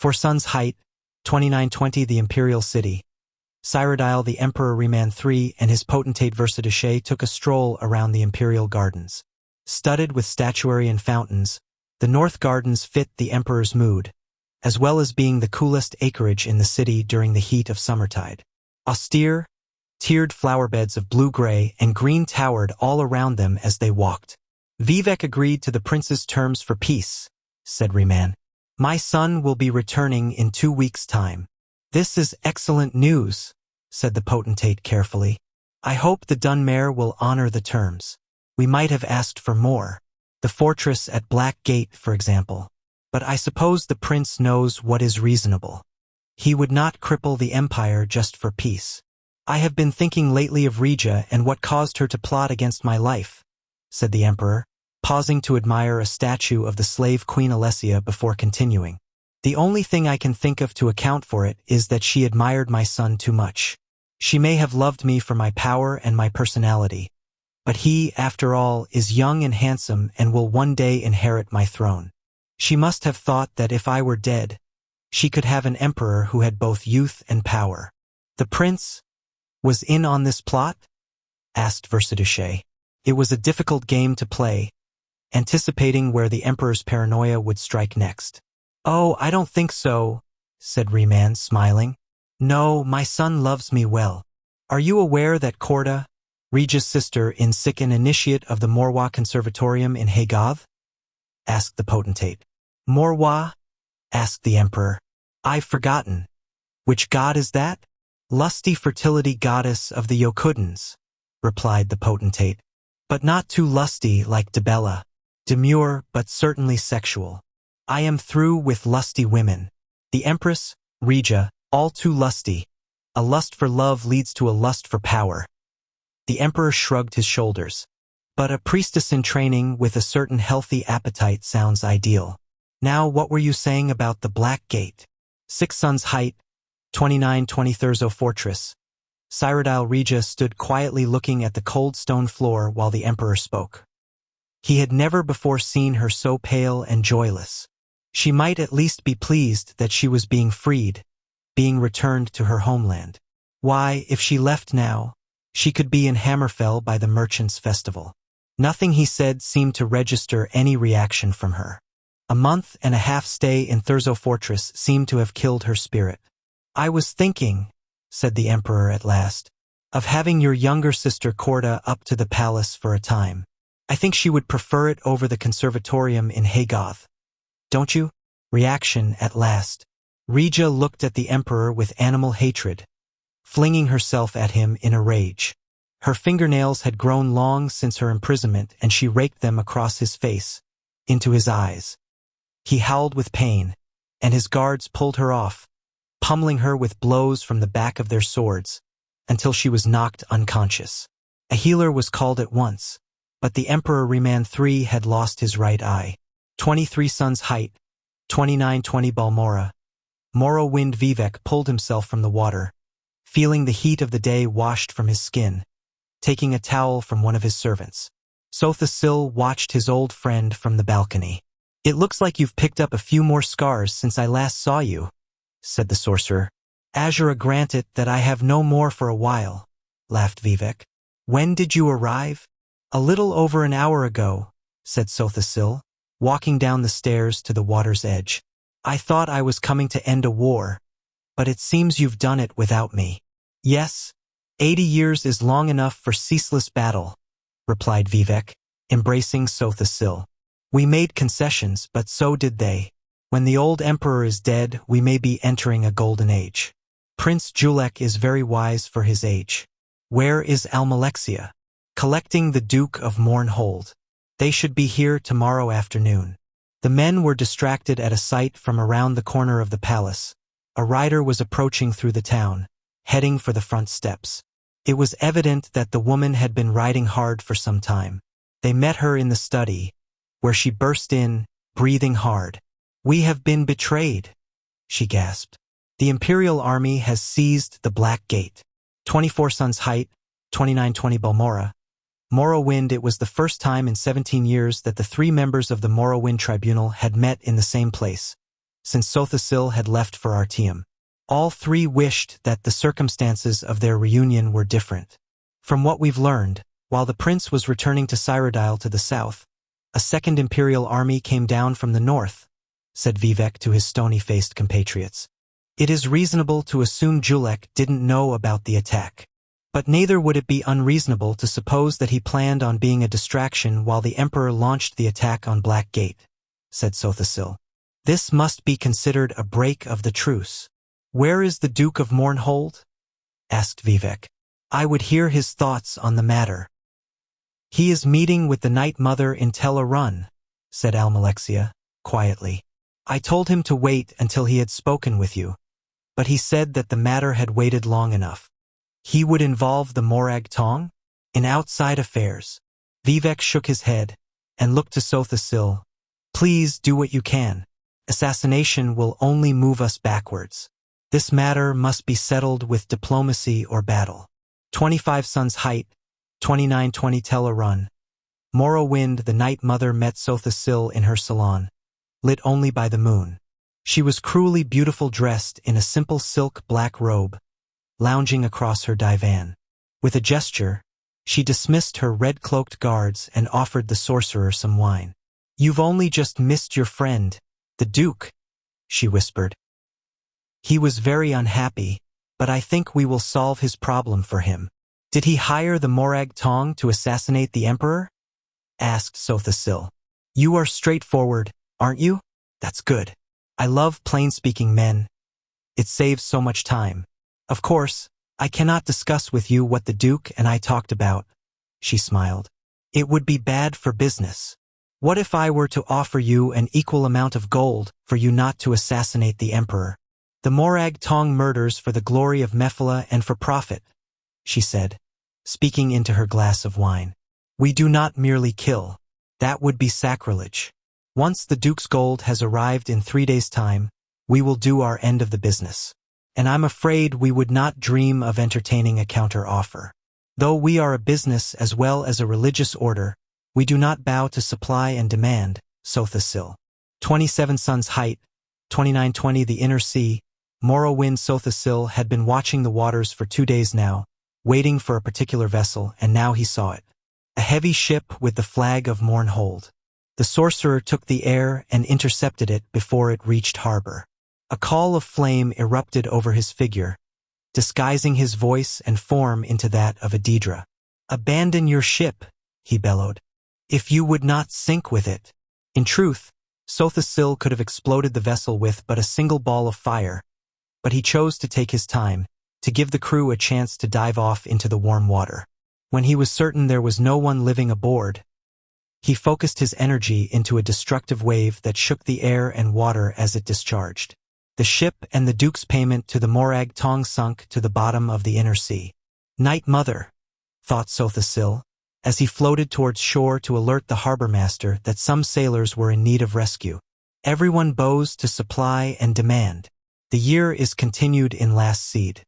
4 Sun's height, 2920 the imperial city. Cyrodiil the Emperor Reman III and his potentate Versailles took a stroll around the imperial gardens. Studded with statuary and fountains, the north gardens fit the emperor's mood, as well as being the coolest acreage in the city during the heat of summertide. Austere, tiered flowerbeds of blue-gray and green towered all around them as they walked. Vivek agreed to the prince's terms for peace, said Reman. My son will be returning in 2 weeks' time. This is excellent news, said the potentate carefully. I hope the Dunmare will honor the terms. We might have asked for more. The fortress at Black Gate, for example. But I suppose the prince knows what is reasonable. He would not cripple the empire just for peace. I have been thinking lately of Regia and what caused her to plot against my life, said the emperor, pausing to admire a statue of the slave Queen Alessia before continuing. The only thing I can think of to account for it is that she admired my son too much. She may have loved me for my power and my personality, but he, after all, is young and handsome and will one day inherit my throne. She must have thought that if I were dead, she could have an emperor who had both youth and power. The prince was in on this plot? Asked Versailles. It was a difficult game to play, anticipating where the emperor's paranoia would strike next. Oh, I don't think so, said Reman, smiling. No, my son loves me well. Are you aware that Corda, Regia's sister, is sick an initiate of the Morwa Conservatorium in Haygoth? Asked the potentate. Morwa? Asked the emperor. I've forgotten. Which god is that? Lusty fertility goddess of the Yokudans, replied the potentate. But not too lusty like Debella. Demure, but certainly sexual. I am through with lusty women. The empress, Regia, all too lusty. A lust for love leads to a lust for power. The emperor shrugged his shoulders. But a priestess in training with a certain healthy appetite sounds ideal. Now what were you saying about the Black Gate? 6 Sun's height, 2920 Thurzo fortress. Cyrodiil Regia stood quietly looking at the cold stone floor while the emperor spoke. He had never before seen her so pale and joyless. She might at least be pleased that she was being freed, being returned to her homeland. Why, if she left now, she could be in Hammerfell by the merchants' festival. Nothing he said seemed to register any reaction from her. A month-and-a-half stay in Thurzo Fortress seemed to have killed her spirit. I was thinking, said the emperor at last, of having your younger sister Corda up to the palace for a time. I think she would prefer it over the conservatorium in Haygoth. Don't you? Reaction at last. Regia looked at the emperor with animal hatred, flinging herself at him in a rage. Her fingernails had grown long since her imprisonment and she raked them across his face, into his eyes. He howled with pain, and his guards pulled her off, pummeling her with blows from the back of their swords, until she was knocked unconscious. A healer was called at once, but the Emperor Reman III had lost his right eye. 23 Sun's height, 2920 Balmora. Morrowind Vivek pulled himself from the water, feeling the heat of the day washed from his skin, taking a towel from one of his servants. Sothasil watched his old friend from the balcony. It looks like you've picked up a few more scars since I last saw you, said the sorcerer. Azura grant it that I have no more for a while, laughed Vivek. When did you arrive? A little over an hour ago, said Sothasil, walking down the stairs to the water's edge. I thought I was coming to end a war, but it seems you've done it without me. Yes, 80 years is long enough for ceaseless battle, replied Vivek, embracing Sothasil. We made concessions, but so did they. When the old emperor is dead, we may be entering a golden age. Prince Julek is very wise for his age. Where is Almalexia? Collecting the Duke of Mournhold. They should be here tomorrow afternoon. The men were distracted at a sight from around the corner of the palace. A rider was approaching through the town, heading for the front steps. It was evident that the woman had been riding hard for some time. They met her in the study, where she burst in, breathing hard. We have been betrayed, she gasped. The Imperial Army has seized the Black Gate. 24 Sun's height, 2920 Balmora. Morrowind. It was the first time in 17 years that the 3 members of the Morrowind Tribunal had met in the same place. since Sothasil had left for Artium. All three wished that the circumstances of their reunion were different. From what we've learned, while the prince was returning to Cyrodiil to the south, a second imperial army came down from the north, said Vivek to his stony-faced compatriots. It is reasonable to assume Julek didn't know about the attack. But neither would it be unreasonable to suppose that he planned on being a distraction while the emperor launched the attack on Black Gate, said Sothasil. This must be considered a break of the truce. Where is the Duke of Mournhold? Asked Vivek. I would hear his thoughts on the matter. He is meeting with the Night Mother in Tel Arun, said Almalexia, quietly. I told him to wait until he had spoken with you, but he said that the matter had waited long enough. He would involve the Morag Tong? In outside affairs. Vivek shook his head and looked to Sothasil. Please do what you can. Assassination will only move us backwards. This matter must be settled with diplomacy or battle. 25 Sun's Height, 2920 Tel Arun. Morrowind, the Night Mother met Sothasil in her salon, lit only by the moon. She was cruelly beautiful, dressed in a simple silk black robe, lounging across her divan. With a gesture, she dismissed her red-cloaked guards and offered the sorcerer some wine. You've only just missed your friend, the Duke, she whispered. He was very unhappy, but I think we will solve his problem for him. Did he hire the Morag Tong to assassinate the Emperor? Asked Sothasil. You are straightforward, aren't you? That's good. I love plain-speaking men. It saves so much time. Of course, I cannot discuss with you what the Duke and I talked about, she smiled. It would be bad for business. What if I were to offer you an equal amount of gold for you not to assassinate the Emperor? The Morag Tong murders for the glory of Mephala and for profit, she said, speaking into her glass of wine. We do not merely kill. That would be sacrilege. Once the Duke's gold has arrived in 3 days' time, we will do our end of the business. And I'm afraid we would not dream of entertaining a counter-offer. Though we are a business as well as a religious order, we do not bow to supply and demand, Sothasil. 27 Sun's Height, 2920 The Inner Sea. Morrowind. Sothasil had been watching the waters for 2 days now, waiting for a particular vessel, and now he saw it. A heavy ship with the flag of Mournhold. The sorcerer took the air and intercepted it before it reached harbor. A call of flame erupted over his figure, disguising his voice and form into that of a Daedra. Abandon your ship, he bellowed. If you would not sink with it. In truth, Sothasil could have exploded the vessel with but a single ball of fire, but he chose to take his time, to give the crew a chance to dive off into the warm water. When he was certain there was no one living aboard, he focused his energy into a destructive wave that shook the air and water as it discharged. The ship and the Duke's payment to the Morag Tong sunk to the bottom of the inner sea. Night Mother, thought Sothasil, as he floated towards shore to alert the harbor master that some sailors were in need of rescue. Everyone bows to supply and demand. The year is continued in last seed.